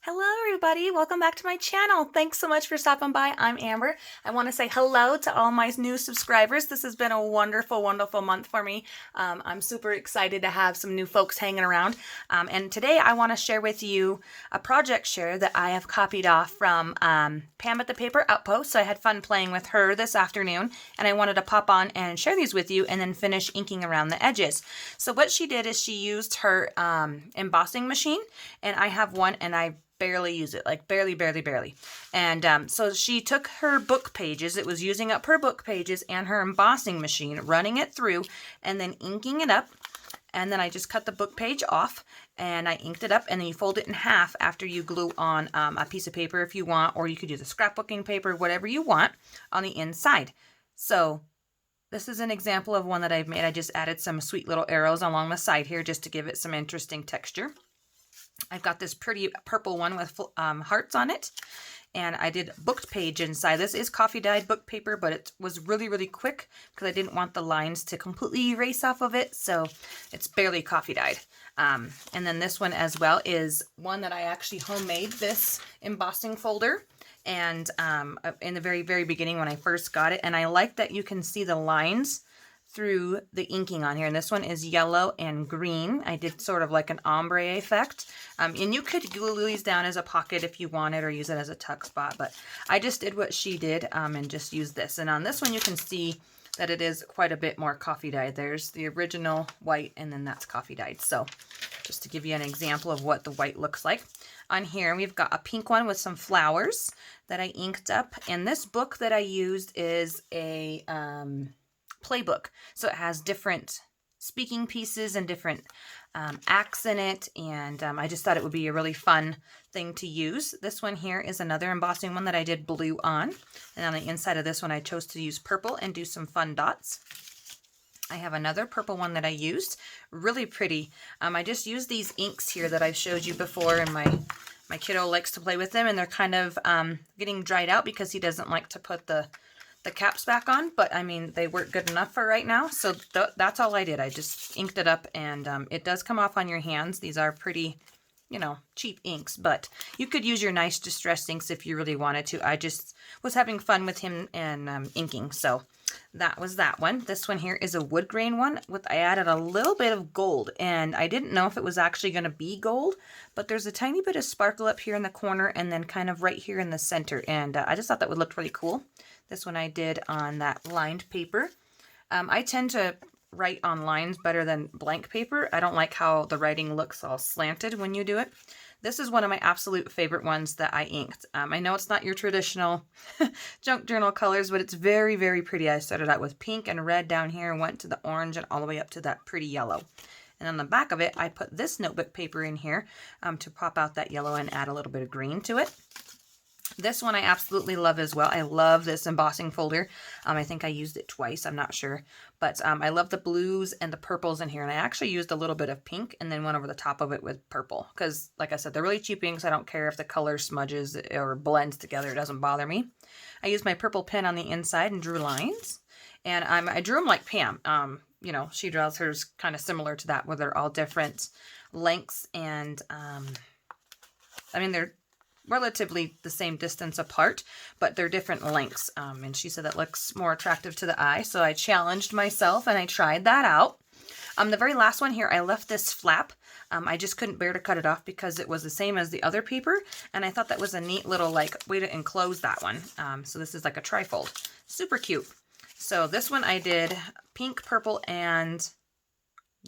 Hello everybody, welcome back to my channel. Thanks so much for stopping by. I'm Amber. I want to say hello to all my new subscribers. This has been a wonderful, wonderful month for me. I'm super excited to have some new folks hanging around. And today I want to share with you a project share that I have copied off from Pam at the Paper Outpost. So I had fun playing with her this afternoon and I wanted to pop on and share these with you and then finish inking around the edges. So what she did is she used her embossing machine, and I have one and I barely use it, like barely. And so she took her book pages, it was using up her book pages and her embossing machine, running it through and then inking it up. And then I just cut the book page off and I inked it up, and then you fold it in half after you glue on a piece of paper if you want, or you could use a scrapbooking paper, whatever you want on the inside. So this is an example of one that I've made. I just added some sweet little arrows along the side here just to give it some interesting texture. I've got this pretty purple one with hearts on it, and I did booked page inside. This is coffee dyed book paper, but it was really quick because I didn't want the lines to completely erase off of it, so it's barely coffee dyed. And then this one as well is one that I actually homemade, this embossing folder, and in the very beginning when I first got it, and I like that you can see the lines through the inking on here. And this one is yellow and green. I did sort of like an ombre effect. And you could glue these down as a pocket if you wanted, or use it as a tuck spot, but I just did what she did and just used this. And on this one you can see that it is quite a bit more coffee dyed. There's the original white, and then that's coffee dyed. So just to give you an example of what the white looks like. On here we've got a pink one with some flowers that I inked up. And this book that I used is a playbook, so it has different speaking pieces and different acts in it, and I just thought it would be a really fun thing to use. This one here is another embossing one that I did blue on, and on the inside of this one I chose to use purple and do some fun dots. I have another purple one that I used, really pretty. I just used these inks here that I've showed you before, and my kiddo likes to play with them, and they're kind of getting dried out because he doesn't like to put the caps back on, but I mean, they work good enough for right now. So that's all I did. I just inked it up, and it does come off on your hands. These are pretty, you know, cheap inks, but you could use your nice distress inks if you really wanted to. I just was having fun with him and inking, so that was that one. This one here is a wood grain one I added a little bit of gold, and I didn't know if it was actually going to be gold, but there's a tiny bit of sparkle up here in the corner and then kind of right here in the center, and I just thought that would look really cool. This one I did on that lined paper. I tend to write on lines better than blank paper. I don't like how the writing looks all slanted when you do it. This is one of my absolute favorite ones that I inked. I know it's not your traditional junk journal colors, but it's very pretty. I started out with pink and red down here, went to the orange, and all the way up to that pretty yellow. And on the back of it, I put this notebook paper in here to pop out that yellow and add a little bit of green to it. This one I absolutely love as well. I love this embossing folder. I think I used it twice, I'm not sure. But I love the blues and the purples in here. And I actually used a little bit of pink and then went over the top of it with purple. Because, like I said, they're really cheap inks. I don't care if the color smudges or blends together. It doesn't bother me. I used my purple pen on the inside and drew lines. And I drew them like Pam. You know, she draws hers kind of similar to that, where they're all different lengths. And, I mean, they're relatively the same distance apart, but they're different lengths, and she said that looks more attractive to the eye, so I challenged myself and I tried that out. The very last one here, I left this flap. I just couldn't bear to cut it off because it was the same as the other paper, and I thought that was a neat little like way to enclose that one. So this is like a trifold. Super cute. So this one I did pink, purple, and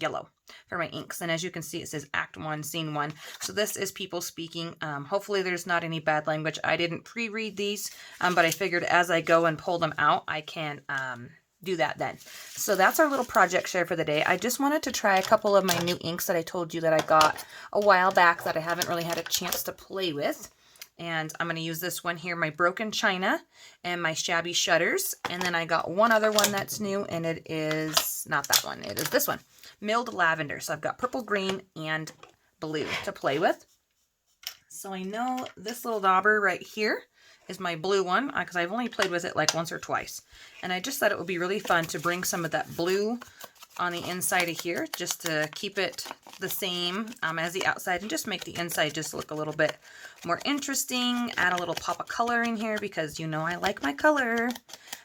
yellow for my inks, and as you can see it says Act 1, Scene 1. So this is people speaking. Hopefully there's not any bad language. I didn't pre-read these, but I figured as I go and pull them out I can do that then. So that's our little project share for the day. I just wanted to try a couple of my new inks that I told you that I got a while back that I haven't really had a chance to play with. And I'm going to use this one here, my Broken China and my Shabby Shutters. And then I got one other one that's new, and it is not that one. It is this one, Milled Lavender. So I've got purple, green, and blue to play with. So I know this little dauber right here is my blue one, because I've only played with it like once or twice. And I just thought it would be really fun to bring some of that blue on the inside of here just to keep it the same as the outside and just make the inside just look a little bit more interesting. Add a little pop of color in here because you know I like my color.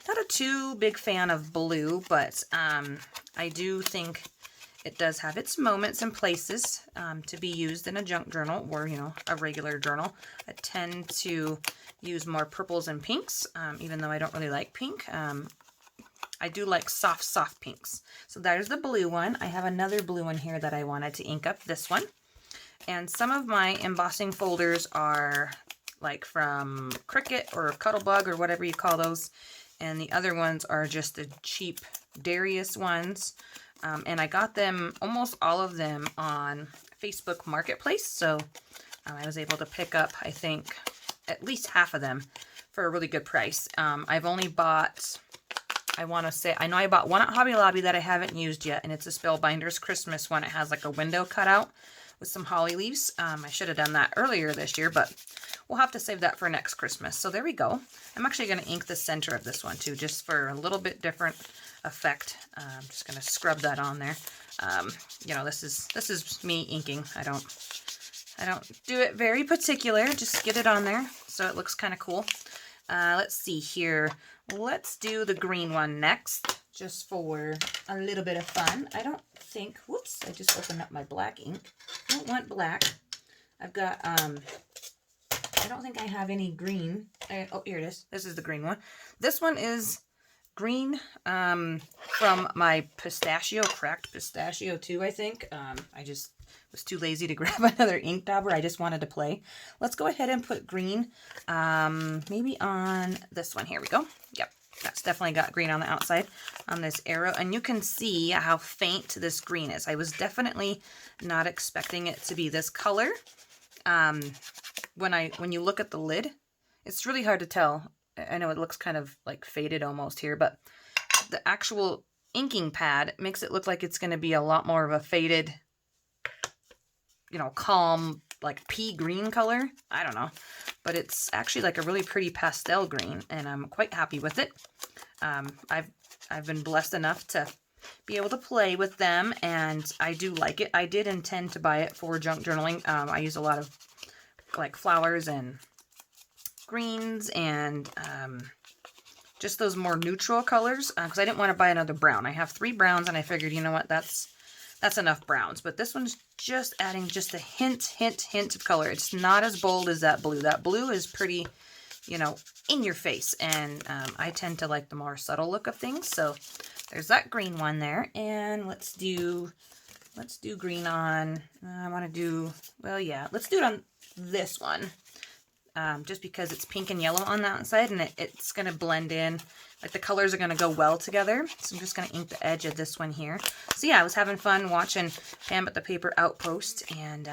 Not a too big fan of blue, but I do think it does have its moments and places to be used in a junk journal or, you know, a regular journal. I tend to use more purples and pinks, even though I don't really like pink. I do like soft pinks. So there's the blue one. I have another blue one here that I wanted to ink up, this one. And some of my embossing folders are like from Cricut or Cuttlebug or whatever you call those. And the other ones are just the cheap Darius ones. And I got them, almost all of them, on Facebook Marketplace. So I was able to pick up, I think, at least half of them for a really good price. I've only bought, I want to say, I know I bought one at Hobby Lobby that I haven't used yet, and it's a Spellbinders Christmas one. It has like a window cut out with some holly leaves. I should have done that earlier this year, but we'll have to save that for next Christmas. So there we go. I'm actually going to ink the center of this one too, just for a little bit different effect. I'm just going to scrub that on there. You know, this is me inking. I don't do it very particular. Just get it on there so it looks kind of cool. Let's see here. Let's do the green one next, just for a little bit of fun. I don't think, whoops, I just opened up my black ink. I don't want black. I've got, I don't think I have any green. Oh, here it is. This is the green one. This one is green from my cracked pistachio too, I think. I just was too lazy to grab another ink dauber. I just wanted to play. Let's go ahead and put green maybe on this one. Here we go. Yep, that's definitely got green on the outside on this arrow. And you can see how faint this green is. I was definitely not expecting it to be this color. When you look at the lid, it's really hard to tell. I know it looks kind of like faded almost here, but the actual inking pad makes it look like it's going to be a lot more of a faded, you know, calm, like pea green color. I don't know, but it's actually like a really pretty pastel green, and I'm quite happy with it. I've been blessed enough to be able to play with them, and I do like it. I did intend to buy it for junk journaling. I use a lot of like flowers and greens and just those more neutral colors because I didn't want to buy another brown. I have 3 browns, and I figured, you know what, that's enough browns. But this one's just adding just a hint of color. It's not as bold as that blue. That blue is pretty, you know, in your face, and I tend to like the more subtle look of things. So there's that green one there, and let's do green on, I want to do, well, yeah, let's do it on this one. Just because it's pink and yellow on the outside, and it's going to blend in. Like the colors are going to go well together. So I'm just going to ink the edge of this one here. So yeah, I was having fun watching Pam at the Paper Outpost and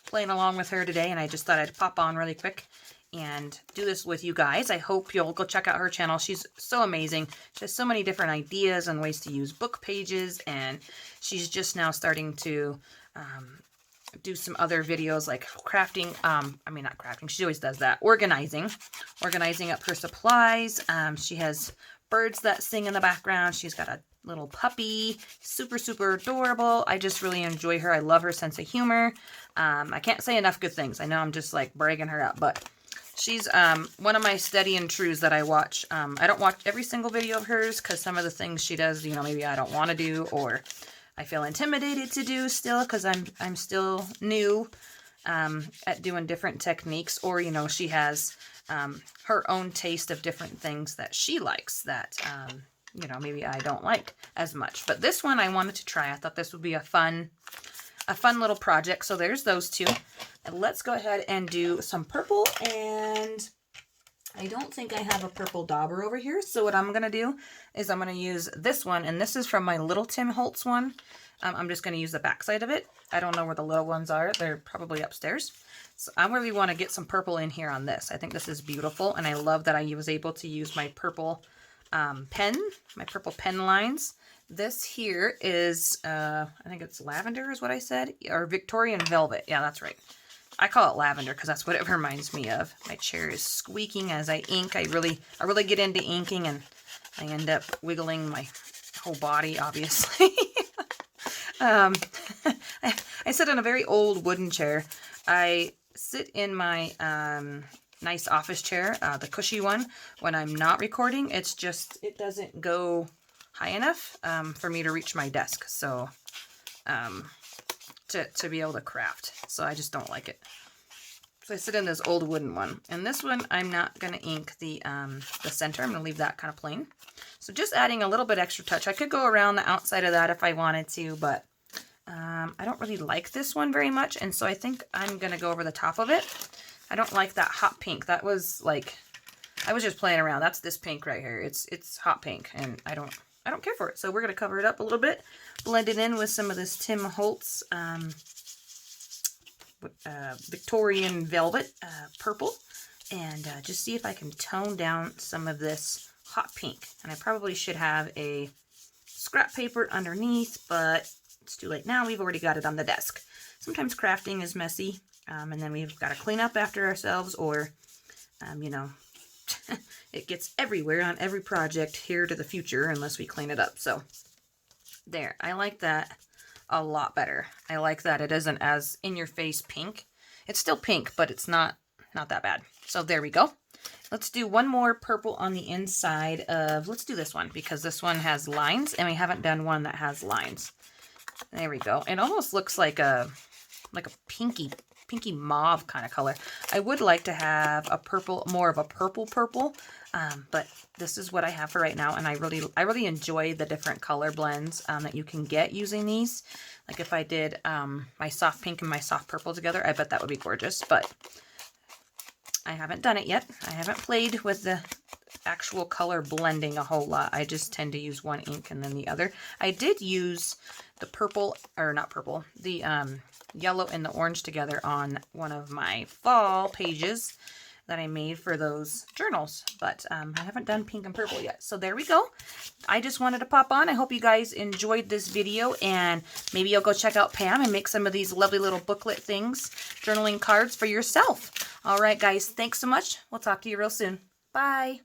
playing along with her today. And I just thought I'd pop on really quick and do this with you guys. I hope you'll go check out her channel. She's so amazing. She has so many different ideas and ways to use book pages. And she's just now starting to do some other videos like crafting. I mean, not crafting. She always does that. Organizing up her supplies. She has birds that sing in the background. She's got a little puppy, super adorable. I just really enjoy her. I love her sense of humor. I can't say enough good things. I know I'm just like bragging her out, but she's one of my steady and trues that I watch. I don't watch every single video of hers because some of the things she does, you know, maybe I don't want to do, or I feel intimidated to do still because I'm still new at doing different techniques, or, you know, she has her own taste of different things that she likes that, you know, maybe I don't like as much. But this one I wanted to try. I thought this would be a fun little project. So there's those two. And let's go ahead and do some purple, and I don't think I have a purple dauber over here. So what I'm going to do is I'm going to use this one, and this is from my little Tim Holtz one. I'm just going to use the back side of it. I don't know where the little ones are. They're probably upstairs. So I really want to get some purple in here on this. I think this is beautiful, and I love that I was able to use my purple purple pen lines. This here is, I think it's lavender is what I said, or Victorian velvet. Yeah, that's right. I call it lavender because that's what it reminds me of. My chair is squeaking as I ink. I really get into inking, and I end up wiggling my whole body, obviously. Um, I sit in a very old wooden chair. I sit in my nice office chair, the cushy one, when I'm not recording. It's just, it doesn't go high enough for me to reach my desk. So, to be able to craft. So I just don't like it. So I sit in this old wooden one. And this one, I'm not going to ink the center. I'm going to leave that kind of plain. So just adding a little bit extra touch. I could go around the outside of that if I wanted to, but I don't really like this one very much. And so I think I'm going to go over the top of it. I don't like that hot pink. That was like, I was just playing around. That's this pink right here. It's hot pink, and I don't care for it. So we're going to cover it up a little bit, blend it in with some of this Tim Holtz Victorian Velvet purple, and just see if I can tone down some of this hot pink. And I probably should have a scrap paper underneath, but it's too late now. We've already got it on the desk. Sometimes crafting is messy, and then we've got to clean up after ourselves, or, you know, it gets everywhere on every project here to the future unless we clean it up. So there, I like that a lot better. I like that it isn't as in-your-face pink. It's still pink, but it's not that bad. So there we go. Let's do one more purple on the inside of, let's do this one, because this one has lines, and we haven't done one that has lines. There we go. It almost looks like a pinky mauve kind of color. I would like to have a purple, more of a purple, but this is what I have for right now, and I really enjoy the different color blends that you can get using these. Like if I did my soft pink and my soft purple together, I bet that would be gorgeous, but I haven't done it yet. I haven't played with the actual color blending a whole lot. I just tend to use one ink and then the other. I did use the purple, or not purple, the yellow and the orange together on one of my fall pages that I made for those journals, but I haven't done pink and purple yet. So there we go. I just wanted to pop on. I hope you guys enjoyed this video, and maybe you'll go check out Pam and make some of these lovely little booklet things, journaling cards for yourself. All right, guys, thanks so much. We'll talk to you real soon. Bye.